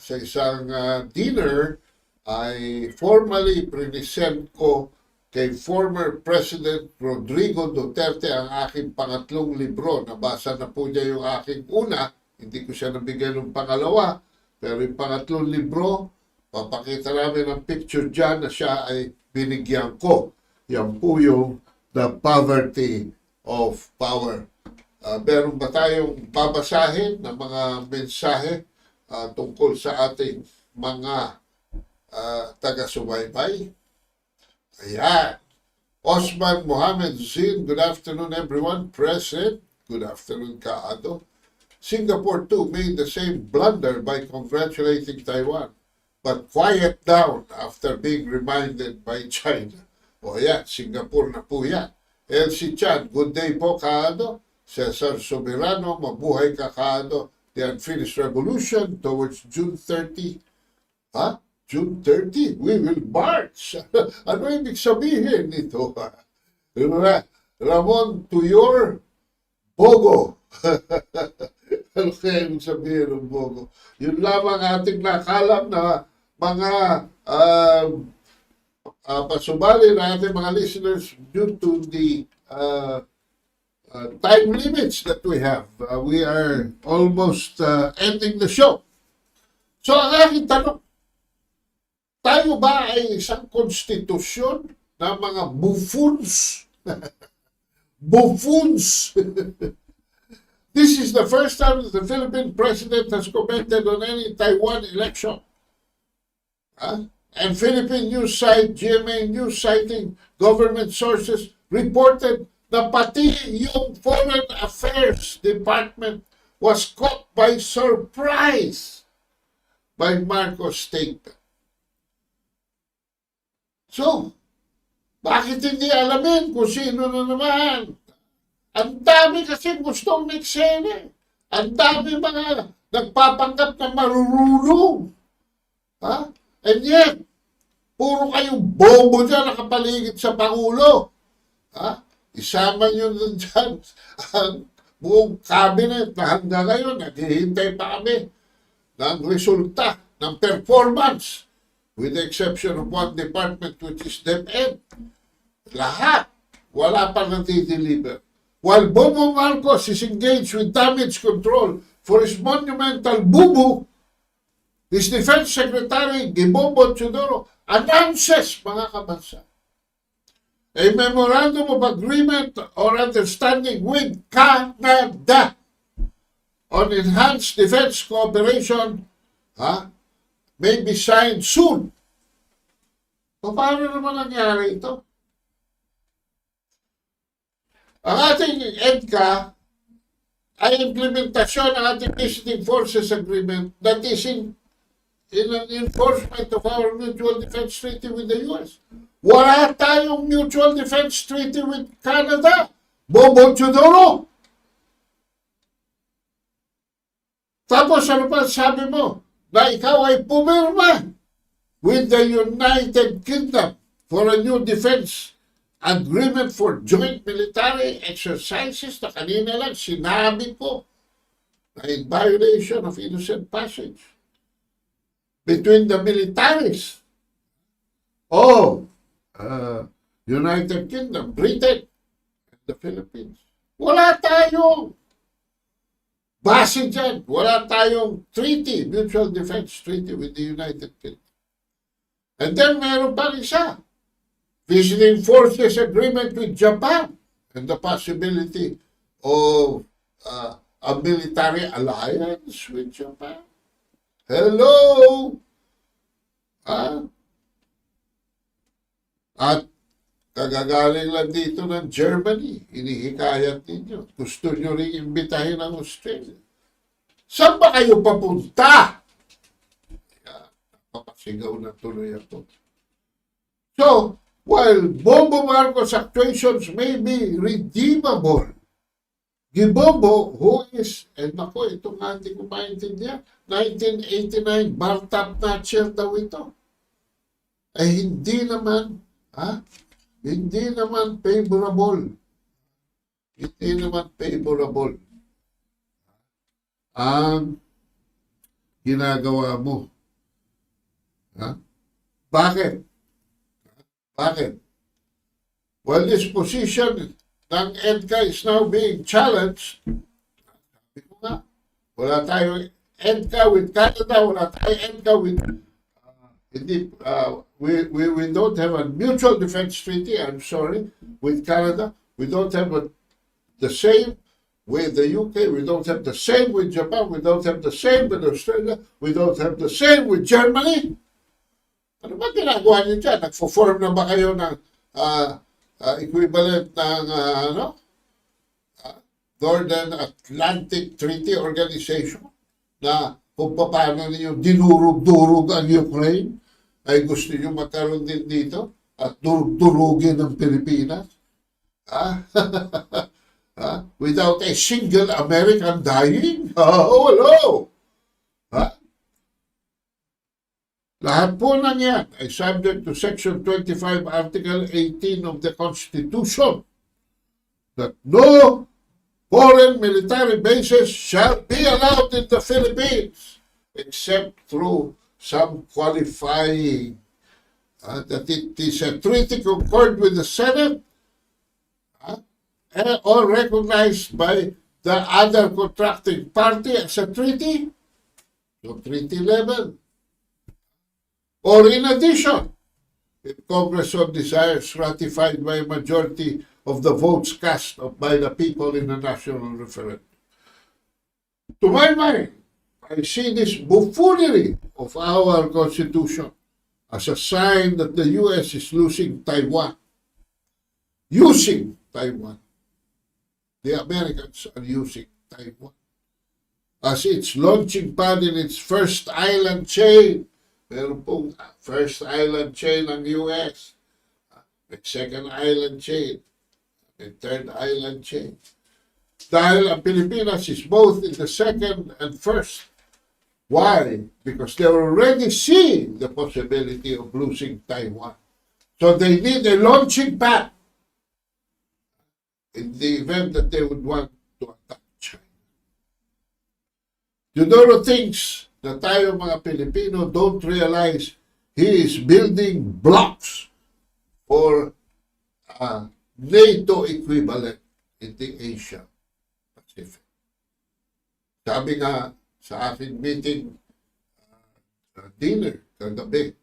sa isang dinner ay formally present ko kay former President Rodrigo Duterte ang aking pangatlong libro. Nabasa na po niya yung aking una, hindi ko siya nabigyan ng pangalawa, pero yung pangatlong libro, papakita namin ang picture dyan na siya ay binigyan ko. Yan po yung The Poverty of Power. Meron ba tayong babasahin na mga mensahe tungkol sa ating mga taga-subaybay? Ayan. Osman Mohammed Zin, good afternoon everyone. Present, good afternoon Kaado. Singapore too made the same blunder by congratulating Taiwan, but quiet down after being reminded by China. O yan, Singapore na po yan. Elsie Chan, good day po Kaado. Cesar Soberano, mabuhay ka Kaado. The unfinished revolution towards June 30. June 30, we will march. Ano ibig sabihin nito? Ramon, to your Bogo. Ano kaya ibig sabihin ng Bogo? Yun lamang ating nakalam na mga pasubali na ating mga listeners due to the time limits that we have. We are almost ending the show. So ang aking tanong, tayo ba ay isang konstitusyon na mga buffoons? Buffoons! This is the first time that the Philippine president has commented on any Taiwan election. And Philippine news site, GMA News, citing government sources, reported na pati yung Foreign Affairs Department was caught by surprise by Marcos' statement. So, bakit hindi alamin kung sino na naman? Ang dami kasi gustong eksena. Ang dami mga nagpapanggap na marurulong. And yet, puro kayong bobo dyan nakapaligid sa Pangulo. Isama nyo dyan ang buong cabinet na hanggang ngayon, naghihintay pa kami ng resulta ng performance. With the exception of one department which is DepEd. Lahat, wala pa nati-deliver. While Bongbong Marcos is engaged with damage control for his monumental bubu, his Defense Secretary, Gibombo Teodoro, announces, mga kabansa, a memorandum of agreement or understanding with Canada on enhanced defense cooperation, may be signed soon. O paano naman nangyari ito? Ang ating EDCA ay implementasyon ng ating visiting forces agreement that is in an enforcement of our mutual defense treaty with the U.S. Wala tayong mutual defense treaty with Canada. Bobo Teodoro. Tapos ano pa sabi mo? Na ikaw ay pumirma with the United Kingdom for a new defense agreement for joint military exercises na kanina lang sinabi ko na in violation of innocent passage between the militaries of United Kingdom, Britain, and the Philippines. Wala tayong base dyan. Wala tayong treaty, mutual defense treaty with the United Kingdom. And then meron pa isa, visiting forces agreement with Japan and the possibility of a military alliance with Japan. Hello! At kagagaling lang dito ng Germany, inihikayat ninyo. Gusto nyo rin imbitahin ang Australia. Saan ba kayo papunta? Papasigaw na tuloy ako. So, while Bongbong Marcos' actuations may be redeemable, Gibombo, who is, nako, itong hindi ko maintindihan, 1989, bar-top notcher daw ito. Hindi naman, hindi naman favorable. Hindi naman favorable ang ginagawa mo. Bakit? Bakit? Well, this position ng EDCA is now being challenged. Sabi ko nga, wala tayong EDCA with Canada, wala tayong EDCA with we don't have a mutual defense treaty, I'm sorry, with Canada. We don't have the same with the UK. We don't have the same with Japan. We don't have the same with Australia. We don't have the same with Germany. Ano ba ginagawa niyo dyan? Nagpo-form na ba kayo ng equivalent ng Northern Atlantic Treaty Organization na kung paano niyo dinurog-durog ang Ukraine ay gusto niyo magkaroon din dito at durug-durugin ng Pilipinas? Without a single American dying? Oh, hello! Lahat po ng yan ay subject to Section 25, Article 18 of the Constitution that no foreign military bases shall be allowed in the Philippines except through some qualifying that it is a treaty concurred with the Senate or recognized by the other contracting party as a treaty, so treaty level. Or in addition, if Congress so desires, ratified by a majority of the votes cast by the people in a national referendum. To my mind, I see this buffoonery of our Constitution as a sign that the U.S. is losing Taiwan. Using Taiwan. The Americans are using Taiwan as its launching pad in its first island chain. Meron pong first island chain ng US, may second island chain, may third island chain. Dahil ang Pilipinas is both in the second and first. Why? Because they're already seeing the possibility of losing Taiwan. So they need a launching pad in the event that they would want to attack China. Teodoro thinks na tayo mga Pilipino don't realize he is building blocks for a NATO equivalent in the Asia Pacific. Sabi nga sa aking meeting, dinner kagabi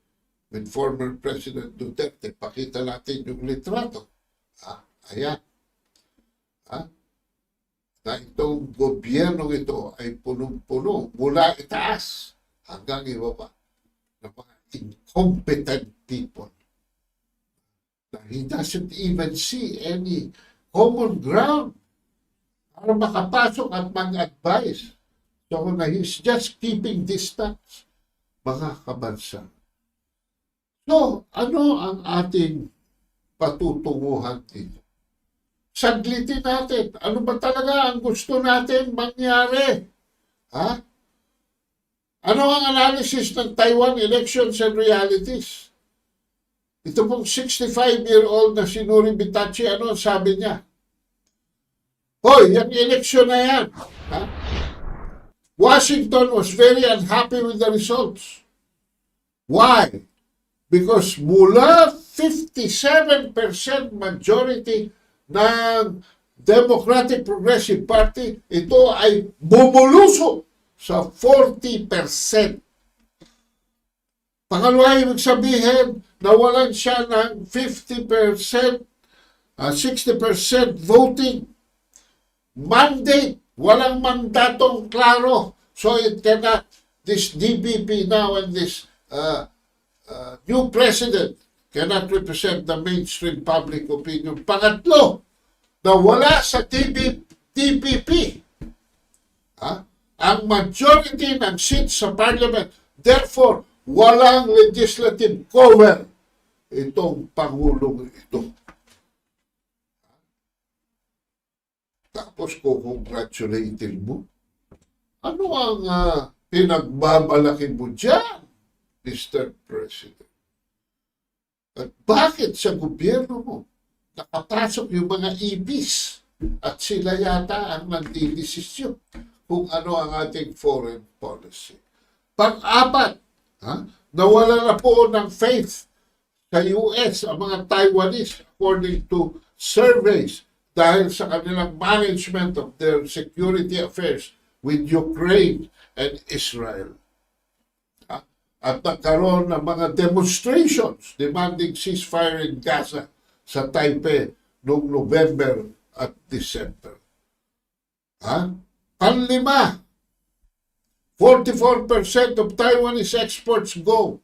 with former President Duterte, pakita natin yung litrato. Ayan. Na itong gobyernong ito ay punong-puno mula itaas hanggang ibaba ng mga incompetent people. He doesn't even see any common ground para makapasok at mag-advise. So he's just keeping distance, mga kabansa. So, ano ang ating patutunguhan dito? Saglitin natin. Ano ba talaga ang gusto natin mangyari? Ano ang analysis ng Taiwan elections and realities? Ito pong 65-year-old na si Nuri Bitachi, ano sabi niya? Hoy, yung election na yan. Washington was very unhappy with the results. Why? Because mula 57% majority ng Democratic Progressive Party, ito ay bumulusok sa 40%. Pangalawa, ibig sabihin, nawalan siya ng 50%, 60% voting mandate. Walang mandatong klaro. So it cannot, this DPP now and this new president cannot represent the mainstream public opinion. Pangatlo, nawala sa DPP ang majority ng seats sa parliament. Therefore, walang legislative cover itong Pangulong ito. Tapos congratulating mo. Ano ang pinagmamalaki mo dyan, Mr. President? At bakit sa gobyerno mo nakapasok yung mga EPs at sila yata ang nagdidesisyon kung ano ang ating foreign policy? Pang-apat, nawala na po ng faith sa US ang mga Taiwanese according to surveys dahil sa kanilang management of their security affairs with Ukraine and Israel. At nagkaroon ng mga demonstrations demanding ceasefire in Gaza sa Taipei noong November at December. Panlima, 44% of Taiwanese exports go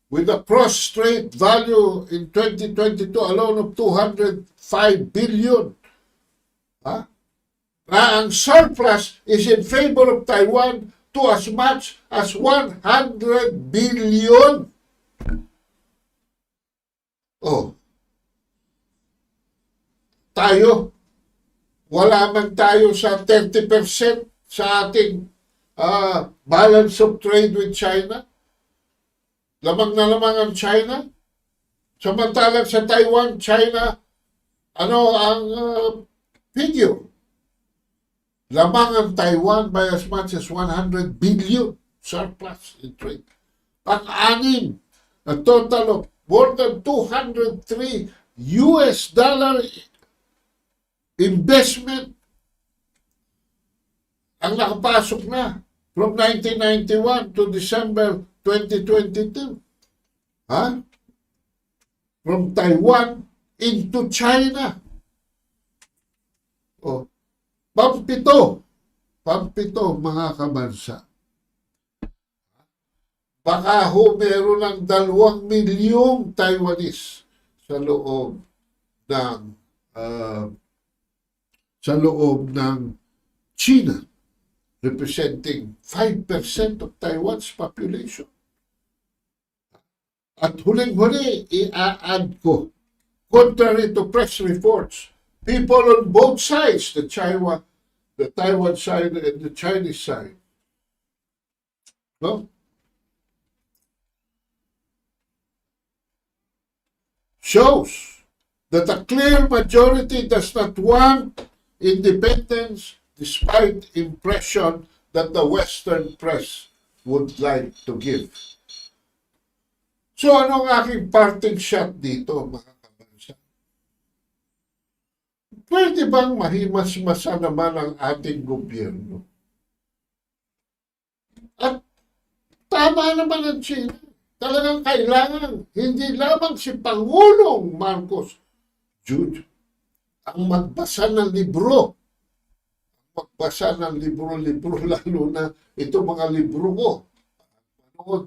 with a cross-trade value in 2022 alone of 205 billion. Na ang surplus is in favor of Taiwan to as much as 100 billion. Tayo, wala man tayo sa 30% sa ating balance of trade with China. Lamang na lamang ang China. Samantalang sa Taiwan, China, ano ang figure? Lamang ang Taiwan by as much as 100 billion surplus in trade. Pang-anim, a total of more than 203 US dollar investment ang nakapasok na from 1991 to December 2022. From Taiwan into China. Pampito, mga kabansa. Baka meron ng 2 milyong Taiwanese sa loob ng China, representing 5% of Taiwan's population. At huling-huli, i-add ko, contrary to press reports, people on both sides, the Taiwan side and the Chinese side, shows that a clear majority does not want independence despite impression that the Western press would like to give. So ano ang aking parting shot dito, mga kabansa? Pwede bang mahimas-masa naman ang ating gobyerno? At tama naman ang China. Talagang kailangan, hindi lamang si Pangulong Marcos Jr. ang magbasa ng libro. Magbasa ng libro, lalo na ito mga libro ko.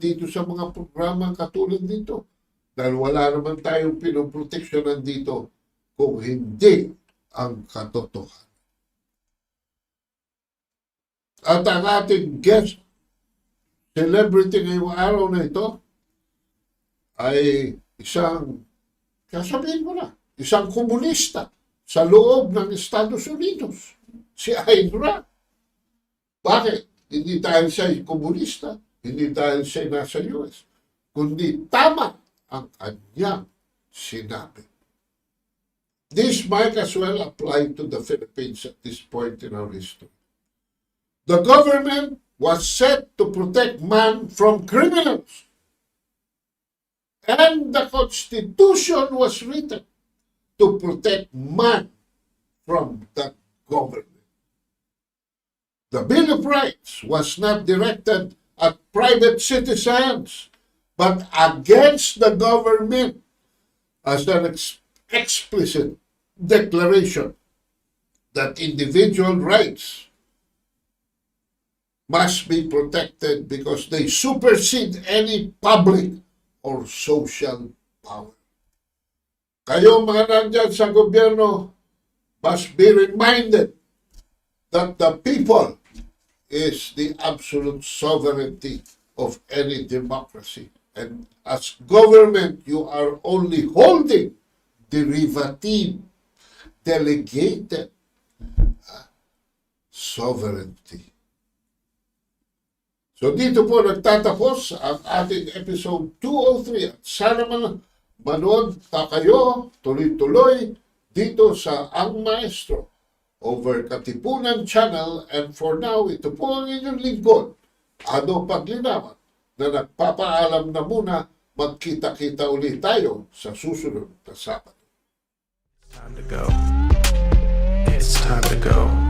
Dito sa mga programa katulad dito. Dahil wala naman tayong pinoproteksyonan dito kung hindi ang katotohanan. At ang ating guest celebrity ngayong araw na ito ay isang, sasabihin ko na, isang komunista sa loob ng Estados Unidos, si Ayn Rand. Bakit? Hindi dahil siya komunista, hindi dahil siya nasa US, kundi tama ang kanyang sinabi. This might as well apply to the Philippines at this point in our history. The government was set to protect man from criminals And the Constitution was written to protect man from the government. The Bill of Rights was not directed at private citizens, but against the government as an explicit declaration that individual rights must be protected because they supersede any public or social power. Kayo mga nandyan sa gobyerno must be reminded that the people is the absolute sovereignty of any democracy. And as government, you are only holding derivative, delegated sovereignty. So dito po nagtatapos ang ating episode 203 at sana manood pa kayo tuloy-tuloy dito sa Ang Maestro over Katipunan Channel, and for now, ito po ang inyong lingkod, Paglinawan, na nagpapaalam na muna, magkita-kita ulit tayo sa susunod na Sabado. Time to go. It's time to go.